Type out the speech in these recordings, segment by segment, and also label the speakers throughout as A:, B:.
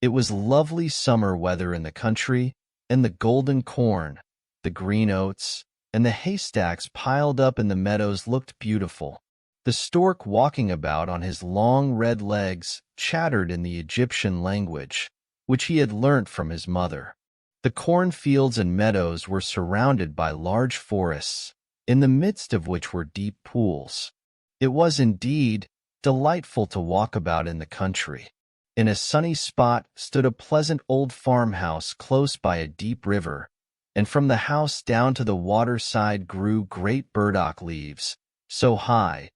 A: It was lovely summer weather in the country, and the golden corn, the green oats, and the haystacks piled up in the meadows looked beautiful. The stork walking about on his long red legs chattered in the Egyptian language, which he had learnt from his mother. The cornfields and meadows were surrounded by large forests, in the midst of which were deep pools. It was indeed delightful to walk about in the country. In a sunny spot stood a pleasant old farmhouse close by a deep river, and from the house down to the waterside grew great burdock leaves, so high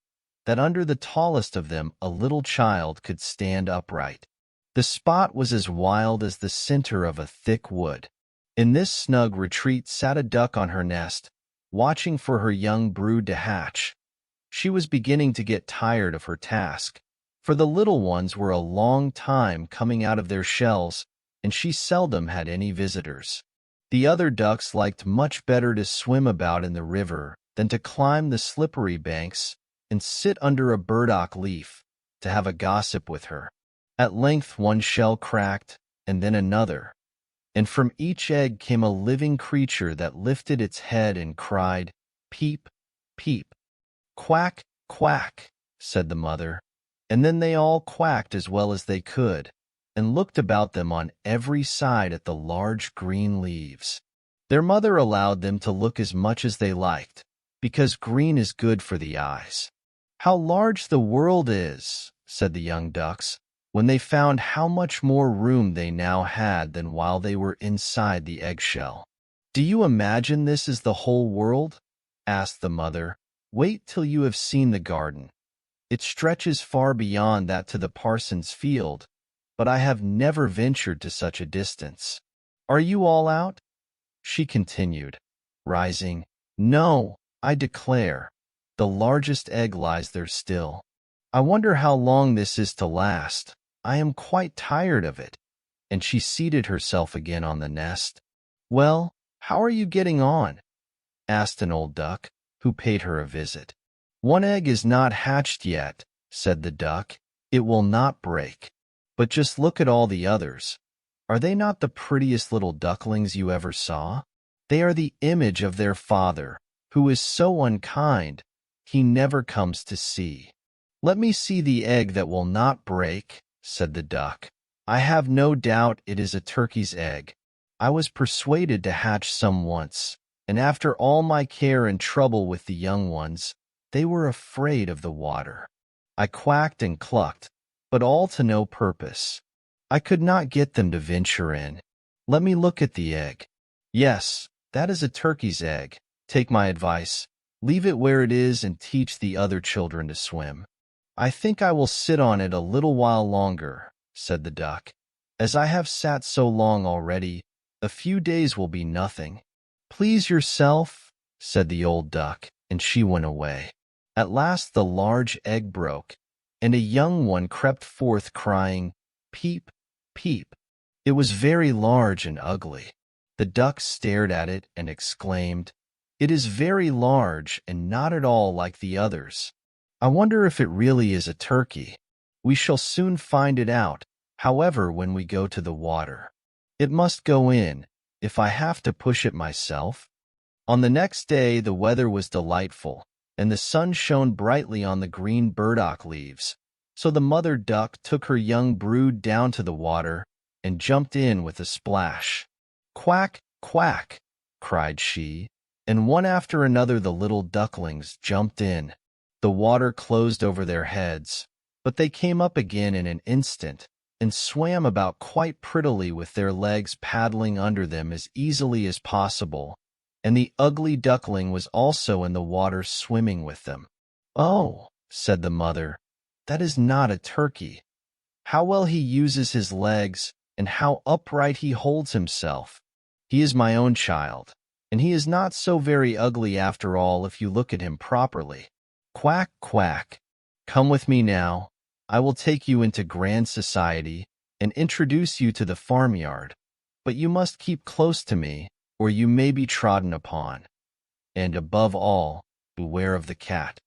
A: that under the tallest of them a little child could stand upright. The spot was as wild as the center of a thick wood. In this snug retreat sat a duck on her nest, watching for her young brood to hatch. She was beginning to get tired of her task, for the little ones were a long time coming out of their shells, and she seldom had any visitors. The other ducks liked much better to swim about in the river than to climb the slippery banks and sit under a burdock leaf to have a gossip with her. At length one shell cracked, and then another, and from each egg came a living creature that lifted its head and cried, "Peep, peep." "Quack, quack," said the mother, and then they all quacked as well as they could, and looked about them on every side at the large green leaves. Their mother allowed them to look as much as they liked, because green is good for the eyes. "How large the world is," said the young ducks, when they found how much more room they now had than while they were inside the eggshell. "Do you imagine this is the whole world?" asked the mother. "Wait till you have seen the garden. It stretches far beyond that to the parson's field, but I have never ventured to such a distance. Are you all out?" she continued, rising. "No, I declare. The largest egg lies there still. I wonder how long this is to last. I am quite tired of it." And she seated herself again on the nest. "Well, how are you getting on?" asked an old duck, who paid her a visit. "One egg is not hatched yet," said the duck. "It will not break. But just look at all the others. Are they not the prettiest little ducklings you ever saw? They are the image of their father, who is so unkind, he never comes to see." "Let me see the egg that will not break," said the duck. "I have no doubt it is a turkey's egg. I was persuaded to hatch some once, and after all my care and trouble with the young ones, they were afraid of the water. I quacked and clucked, but all to no purpose. I could not get them to venture in. Let me look at the egg. Yes, that is a turkey's egg. Take my advice. Leave it where it is and teach the other children to swim." "I think I will sit on it a little while longer," said the duck. "As I have sat so long already, a few days will be nothing." "Please yourself," said the old duck, and she went away. At last the large egg broke, and a young one crept forth crying, "Peep, peep." It was very large and ugly. The duck stared at it and exclaimed, "It is very large and not at all like the others. I wonder if it really is a turkey. We shall soon find it out, however, when we go to the water. It must go in, if I have to push it myself." On the next day the weather was delightful, and the sun shone brightly on the green burdock leaves. So the mother duck took her young brood down to the water and jumped in with a splash. "Quack, quack," cried she, and one after another the little ducklings jumped in. The water closed over their heads, but they came up again in an instant and swam about quite prettily with their legs paddling under them as easily as possible, and the ugly duckling was also in the water swimming with them. "Oh," said the mother, "that is not a turkey. How well he uses his legs, and how upright he holds himself. He is my own child, and he is not so very ugly after all if you look at him properly. Quack, quack. Come with me now. I will take you into grand society and introduce you to the farmyard, but you must keep close to me, or you may be trodden upon. And above all, beware of the cat."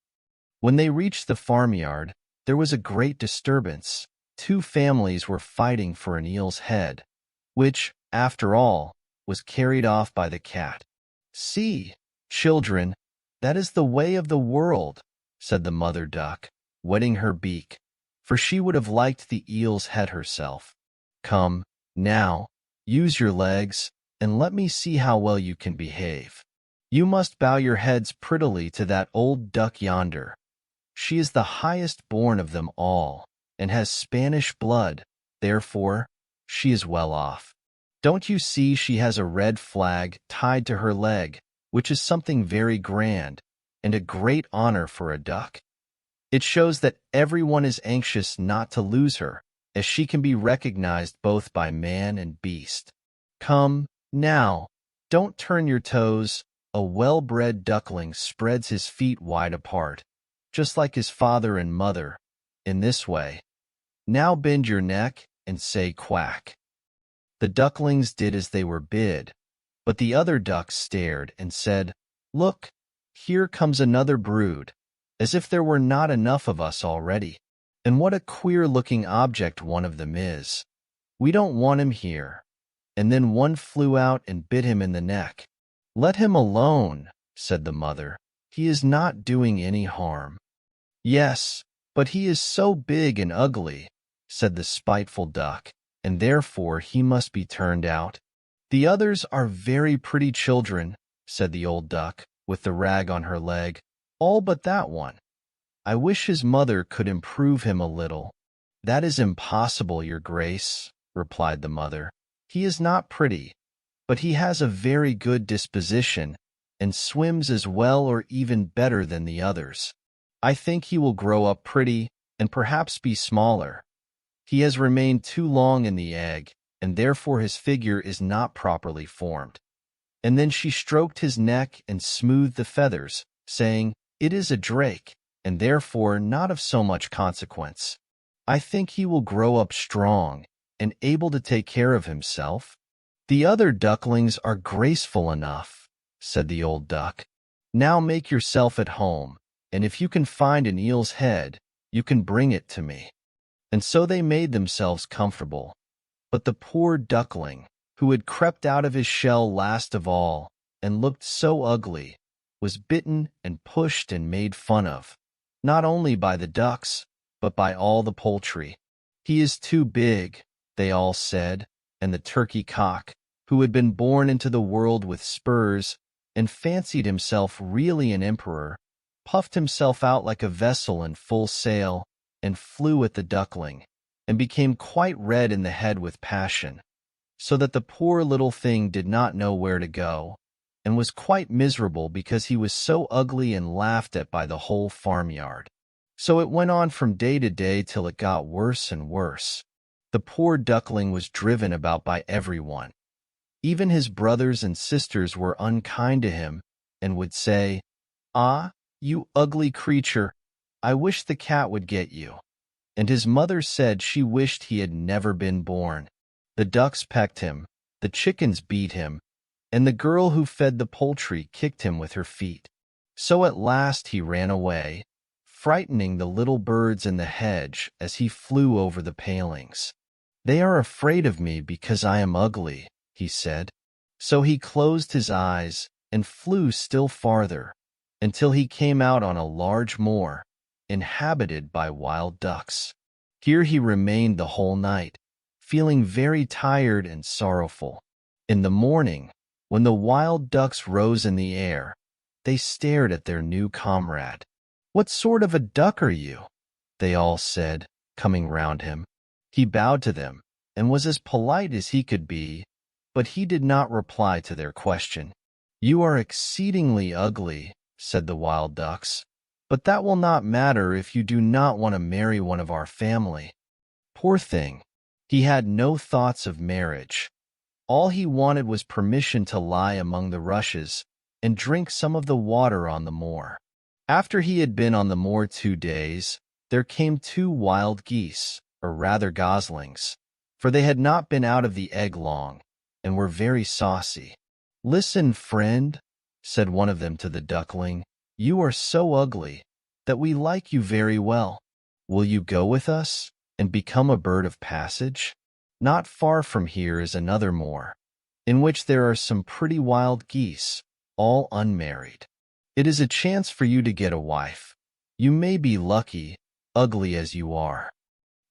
A: When they reached the farmyard, there was a great disturbance. Two families were fighting for an eel's head, which, after all, was carried off by the cat. "See, children, that is the way of the world," said the mother duck, wetting her beak, for she would have liked the eel's head herself. "Come, now, use your legs, and let me see how well you can behave. You must bow your heads prettily to that old duck yonder. She is the highest born of them all, and has Spanish blood, therefore she is well off. Don't you see she has a red flag tied to her leg, which is something very grand, and a great honor for a duck? It shows that everyone is anxious not to lose her, as she can be recognized both by man and beast. Come, now, don't turn your toes. A well-bred duckling spreads his feet wide apart, just like his father and mother, in this way. Now bend your neck and say quack." The ducklings did as they were bid, but the other ducks stared and said, "Look, here comes another brood, as if there were not enough of us already. And what a queer-looking object one of them is. We don't want him here." And then one flew out and bit him in the neck. "Let him alone," said the mother. "He is not doing any harm." "Yes, but he is so big and ugly," said the spiteful duck, "and therefore he must be turned out." "The others are very pretty children," said the old duck, with the rag on her leg, "all but that one. I wish his mother could improve him a little." "That is impossible, your grace," replied the mother. "He is not pretty, but he has a very good disposition, and swims as well or even better than the others. I think he will grow up pretty, and perhaps be smaller. He has remained too long in the egg, and therefore his figure is not properly formed." And then she stroked his neck and smoothed the feathers, saying, "It is a drake, and therefore not of so much consequence. I think he will grow up strong, and able to take care of himself." "The other ducklings are graceful enough," said the old duck. "Now make yourself at home, and if you can find an eel's head, you can bring it to me." And so they made themselves comfortable. But the poor duckling, who had crept out of his shell last of all, and looked so ugly, was bitten and pushed and made fun of, not only by the ducks, but by all the poultry. "He is too big," they all said, and the turkey cock, who had been born into the world with spurs, and fancied himself really an emperor, puffed himself out like a vessel in full sail, and flew at the duckling, and became quite red in the head with passion, so that the poor little thing did not know where to go, and was quite miserable because he was so ugly and laughed at by the whole farmyard. So it went on from day to day till it got worse and worse. The poor duckling was driven about by everyone. Even his brothers and sisters were unkind to him, and would say, "Ah, you ugly creature, I wish the cat would get you." And his mother said she wished he had never been born. The ducks pecked him, the chickens beat him, and the girl who fed the poultry kicked him with her feet. So at last he ran away, frightening the little birds in the hedge as he flew over the palings. "They are afraid of me because I am ugly," he said. So he closed his eyes and flew still farther, until he came out on a large moor, inhabited by wild ducks. Here he remained the whole night, feeling very tired and sorrowful. In the morning, when the wild ducks rose in the air, they stared at their new comrade. "What sort of a duck are you?" they all said, coming round him. He bowed to them, and was as polite as he could be, but he did not reply to their question. "You are exceedingly ugly," said the wild ducks, "but that will not matter if you do not want to marry one of our family." Poor thing, he had no thoughts of marriage. All he wanted was permission to lie among the rushes and drink some of the water on the moor. After he had been on the moor 2 days, there came 2 wild geese, or rather goslings, for they had not been out of the egg long, and were very saucy. "Listen, friend," said one of them to the duckling, "you are so ugly that we like you very well. Will you go with us? and become a bird of passage? Not far from here is another moor, in which there are some pretty wild geese, all unmarried. It is a chance for you to get a wife. You may be lucky, ugly as you are."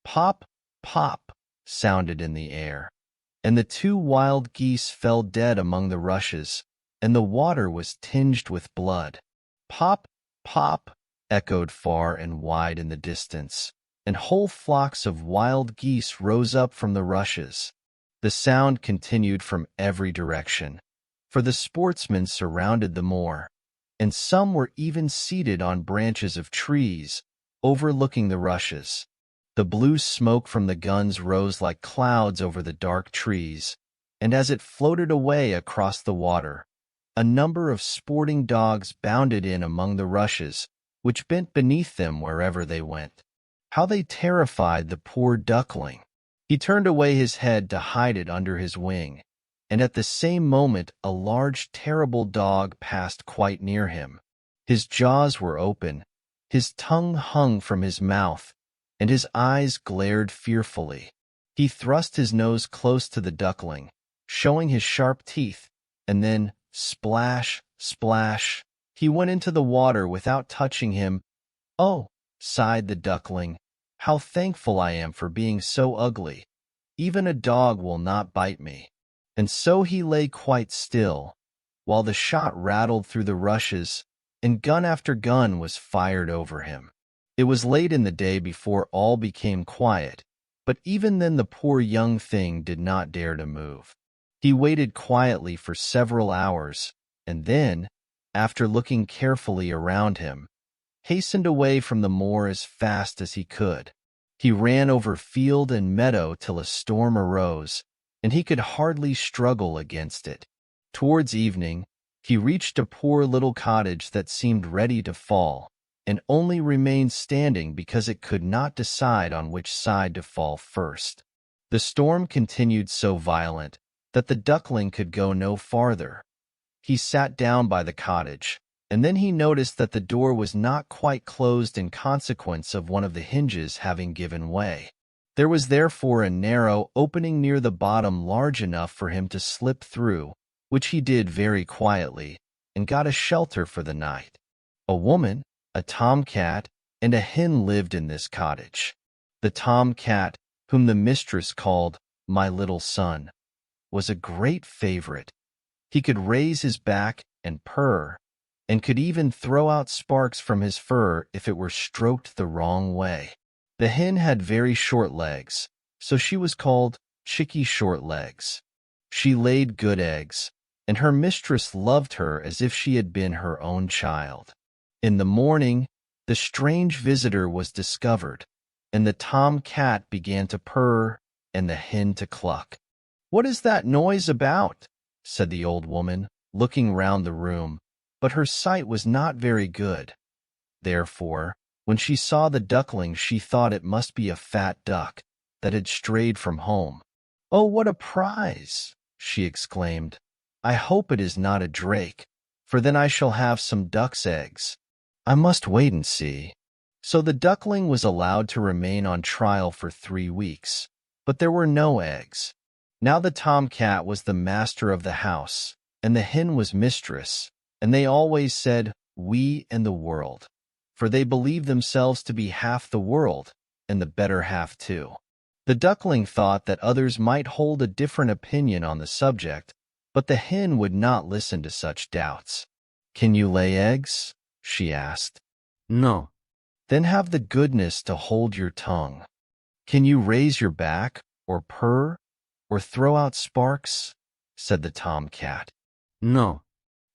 A: Pop, pop, sounded in the air, and the two wild geese fell dead among the rushes, and the water was tinged with blood. Pop, pop, echoed far and wide in the distance, and whole flocks of wild geese rose up from the rushes. The sound continued from every direction, for the sportsmen surrounded the moor, and some were even seated on branches of trees, overlooking the rushes. The blue smoke from the guns rose like clouds over the dark trees, and as it floated away across the water, a number of sporting dogs bounded in among the rushes, which bent beneath them wherever they went. How they terrified the poor duckling! He turned away his head to hide it under his wing, and at the same moment a large, terrible dog passed quite near him. His jaws were open, his tongue hung from his mouth, and his eyes glared fearfully. He thrust his nose close to the duckling, showing his sharp teeth, and then, splash, splash, he went into the water without touching him. "Oh," sighed the duckling, "how thankful I am for being so ugly. Even a dog will not bite me." And so he lay quite still, while the shot rattled through the rushes, and gun after gun was fired over him. It was late in the day before all became quiet, but even then the poor young thing did not dare to move. He waited quietly for several hours, and then, after looking carefully around him, hastened away from the moor as fast as he could. He ran over field and meadow till a storm arose, and he could hardly struggle against it. Towards evening, he reached a poor little cottage that seemed ready to fall, and only remained standing because it could not decide on which side to fall first. The storm continued so violent that the duckling could go no farther. He sat down by the cottage, and then he noticed that the door was not quite closed in consequence of one of the hinges having given way. There was therefore a narrow opening near the bottom large enough for him to slip through, which he did very quietly, and got a shelter for the night. A woman, a tomcat, and a hen lived in this cottage. The tomcat, whom the mistress called "my little son," was a great favorite. He could raise his back and purr, and could even throw out sparks from his fur if it were stroked the wrong way. The hen had very short legs, so she was called Chickie Short Legs. She laid good eggs, and her mistress loved her as if she had been her own child. In the morning, the strange visitor was discovered, and the tomcat began to purr and the hen to cluck. "What is that noise about?" said the old woman, looking round the room, but her sight was not very good. Therefore, when she saw the duckling, she thought it must be a fat duck that had strayed from home. "Oh, what a prize!" she exclaimed. "I hope it is not a drake, for then I shall have some duck's eggs. I must wait and see." So the duckling was allowed to remain on trial for 3 weeks, but there were no eggs. Now the tomcat was the master of the house, and the hen was mistress, and they always said, "we and the world," for they believed themselves to be half the world, and the better half too. The duckling thought that others might hold a different opinion on the subject, but the hen would not listen to such doubts. "Can you lay eggs?" she asked.
B: No.
A: "Then have the goodness to hold your tongue. Can you raise your back, or purr, or throw out sparks?" said the tomcat.
B: No.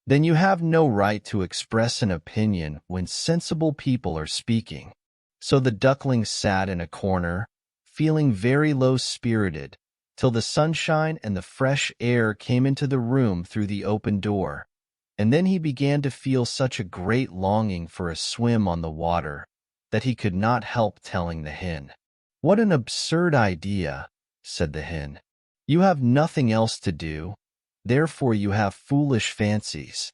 A: "Then you have no right to express an opinion when sensible people are speaking." So the duckling sat in a corner, feeling very low-spirited, till the sunshine and the fresh air came into the room through the open door, and then he began to feel such a great longing for a swim on the water that he could not help telling the hen. "What an absurd idea," said the hen. "You have nothing else to do, therefore you have foolish fancies.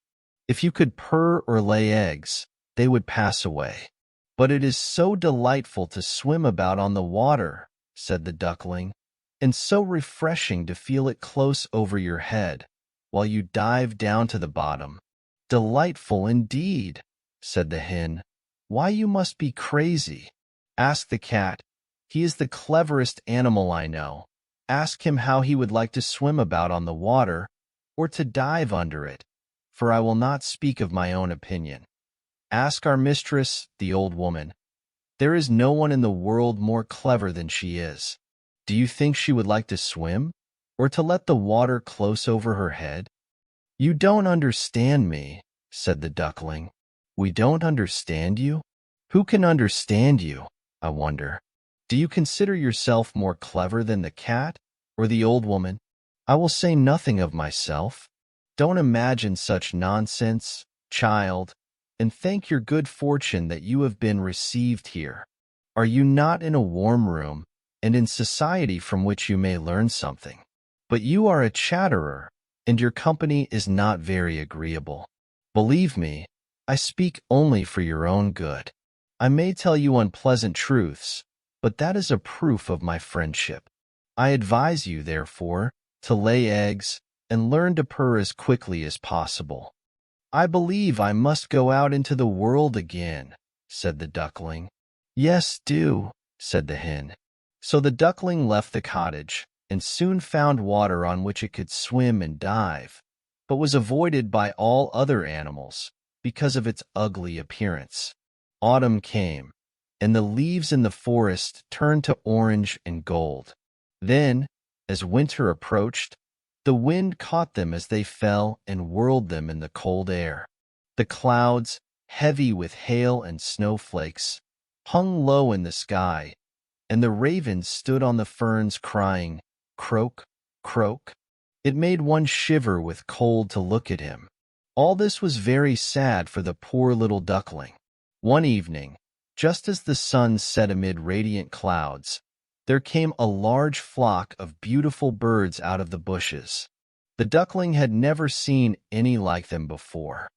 A: If you could purr or lay eggs, they would pass away. But it is so delightful to swim about on the water said the duckling, "and so refreshing to feel it close over your head while you dive down to the bottom." "Delightful indeed," said the hen. "Why, you must be crazy." "Ask the cat. He is the cleverest animal I know. Ask him how he would like to swim about on the water or to dive under it, for I will not speak of my own opinion. Ask our mistress, the old woman. There is no one in the world more clever than she is. Do you think she would like to swim, or to let the water close over her head?" "You don't understand me," said the duckling. "We don't understand you? Who can understand you, I wonder? Do you consider yourself more clever than the cat or the old woman? I will say nothing of myself. Don't imagine such nonsense, child, and thank your good fortune that you have been received here. Are you not in a warm room and in society from which you may learn something? But you are a chatterer, and your company is not very agreeable. Believe me, I speak only for your own good. I may tell you unpleasant truths, but that is a proof of my friendship. I advise you, therefore, to lay eggs and learn to purr as quickly as possible." "I believe I must go out into the world again," said the duckling. "Yes, do," said the hen. So the duckling left the cottage and soon found water on which it could swim and dive, but was avoided by all other animals because of its ugly appearance. Autumn came, and the leaves in the forest turned to orange and gold. Then, as winter approached, the wind caught them as they fell and whirled them in the cold air. The clouds, heavy with hail and snowflakes, hung low in the sky, and the ravens stood on the ferns crying, "Croak, croak." It made one shiver with cold to look at him. All this was very sad for the poor little duckling. One evening, just as the sun set amid radiant clouds, there came a large flock of beautiful birds out of the bushes. The duckling had never seen any like them before.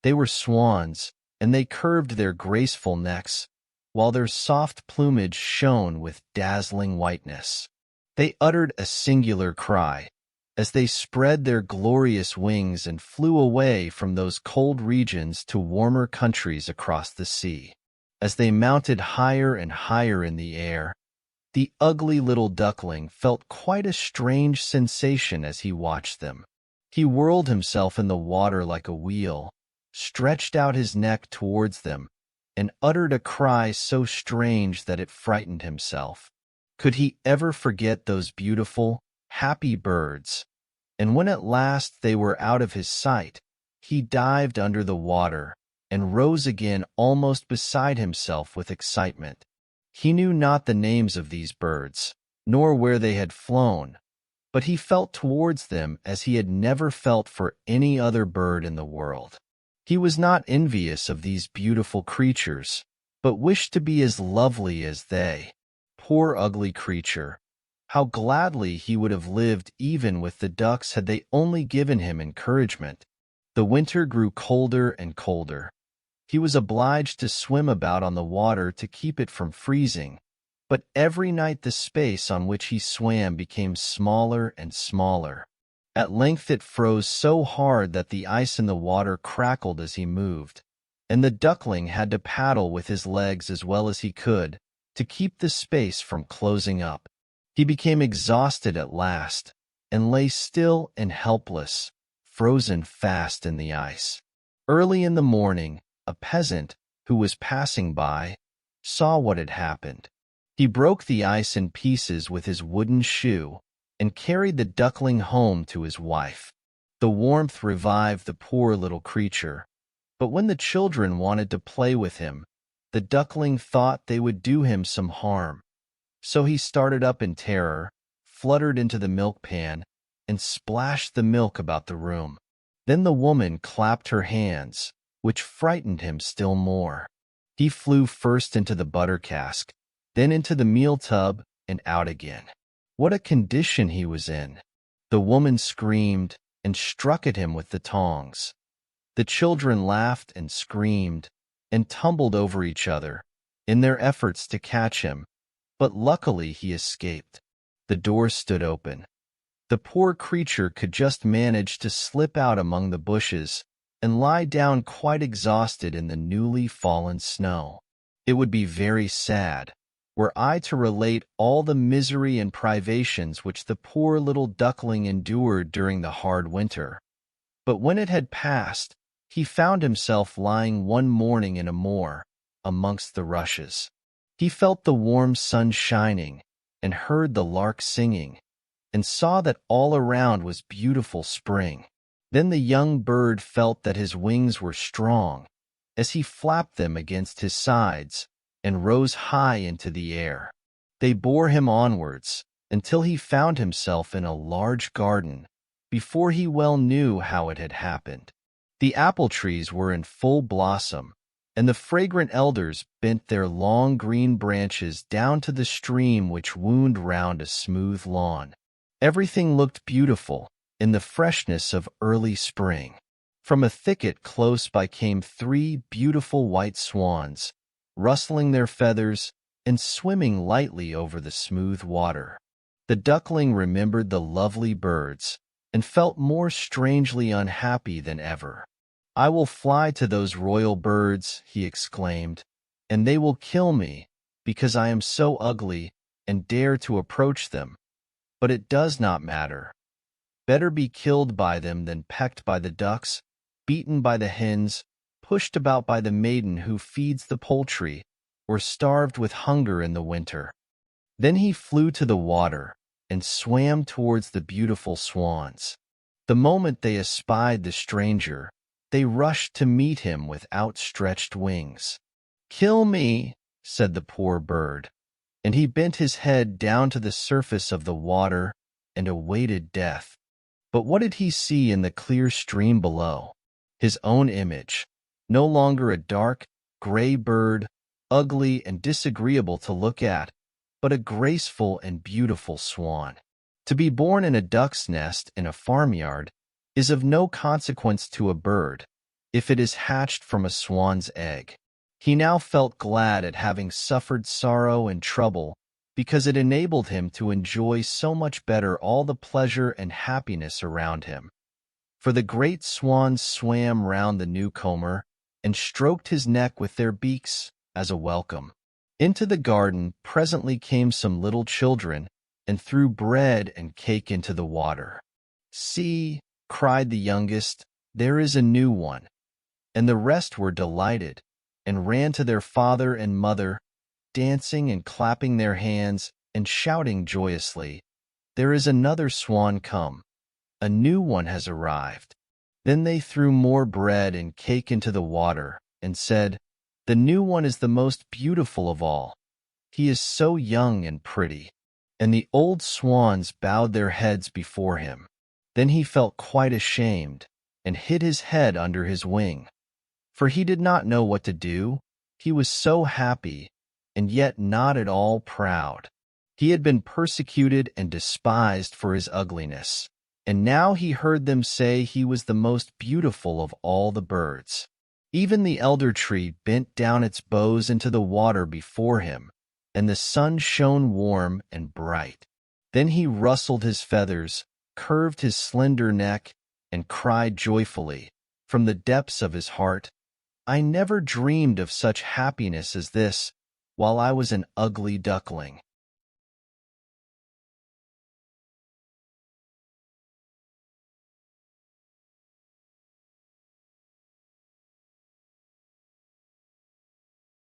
A: They were swans, and they curved their graceful necks, while their soft plumage shone with dazzling whiteness. They uttered a singular cry as they spread their glorious wings and flew away from those cold regions to warmer countries across the sea. As they mounted higher and higher in the air, the ugly little duckling felt quite a strange sensation as he watched them. He whirled himself in the water like a wheel, stretched out his neck towards them, and uttered a cry so strange that it frightened himself. Could he ever forget those beautiful, happy birds? And when at last they were out of his sight, he dived under the water and rose again almost beside himself with excitement. He knew not the names of these birds, nor where they had flown, but he felt towards them as he had never felt for any other bird in the world. He was not envious of these beautiful creatures, but wished to be as lovely as they. Poor ugly creature! How gladly he would have lived even with the ducks had they only given him encouragement. The winter grew colder and colder. He was obliged to swim about on the water to keep it from freezing, but every night the space on which he swam became smaller and smaller. At length it froze so hard that the ice in the water crackled as he moved, and the duckling had to paddle with his legs as well as he could to keep the space from closing up. He became exhausted at last, and lay still and helpless, frozen fast in the ice. Early in the morning, a peasant, who was passing by, saw what had happened. He broke the ice in pieces with his wooden shoe and carried the duckling home to his wife. The warmth revived the poor little creature, but when the children wanted to play with him, the duckling thought they would do him some harm. So he started up in terror, fluttered into the milk pan, and splashed the milk about the room. Then the woman clapped her hands, which frightened him still more. He flew first into the butter cask, then into the meal tub, and out again. What a condition he was in! The woman screamed and struck at him with the tongs. The children laughed and screamed and tumbled over each other in their efforts to catch him, but luckily he escaped. The door stood open. The poor creature could just manage to slip out among the bushes and lie down quite exhausted in the newly fallen snow. It would be very sad were I to relate all the misery and privations which the poor little duckling endured during the hard winter. But when it had passed, he found himself lying one morning in a moor, amongst the rushes. He felt the warm sun shining, and heard the lark singing, and saw that all around was beautiful spring. Then the young bird felt that his wings were strong, as he flapped them against his sides, and rose high into the air. They bore him onwards, until he found himself in a large garden, before he well knew how it had happened. The apple trees were in full blossom, and the fragrant elders bent their long green branches down to the stream which wound round a smooth lawn. Everything looked beautiful in the freshness of early spring. From a thicket close by came 3 beautiful white swans, rustling their feathers and swimming lightly over the smooth water. The duckling remembered the lovely birds and felt more strangely unhappy than ever. "I will fly to those royal birds," he exclaimed, "and they will kill me, because I am so ugly and dare to approach them. But it does not matter. Better be killed by them than pecked by the ducks, beaten by the hens, pushed about by the maiden who feeds the poultry, or starved with hunger in the winter." Then he flew to the water and swam towards the beautiful swans. The moment they espied the stranger, they rushed to meet him with outstretched wings. "Kill me," said the poor bird, and he bent his head down to the surface of the water and awaited death. But what did he see in the clear stream below? His own image, no longer a dark, gray bird, ugly and disagreeable to look at, but a graceful and beautiful swan. To be born in a duck's nest in a farmyard is of no consequence to a bird if it is hatched from a swan's egg. He now felt glad at having suffered sorrow and trouble, because it enabled him to enjoy so much better all the pleasure and happiness around him. For the great swans swam round the newcomer and stroked his neck with their beaks as a welcome. Into the garden presently came some little children and threw bread and cake into the water. "See," cried the youngest, "there is a new one." And the rest were delighted, and ran to their father and mother, dancing and clapping their hands and shouting joyously, "There is another swan come. A new one has arrived." Then they threw more bread and cake into the water and said, "The new one is the most beautiful of all. He is so young and pretty." And the old swans bowed their heads before him. Then he felt quite ashamed and hid his head under his wing, for he did not know what to do. He was so happy, and yet not at all proud. He had been persecuted and despised for his ugliness, and now he heard them say he was the most beautiful of all the birds. Even the elder tree bent down its boughs into the water before him, and the sun shone warm and bright. Then he rustled his feathers, curved his slender neck, and cried joyfully, from the depths of his heart, "I never dreamed of such happiness as this while I was an ugly duckling."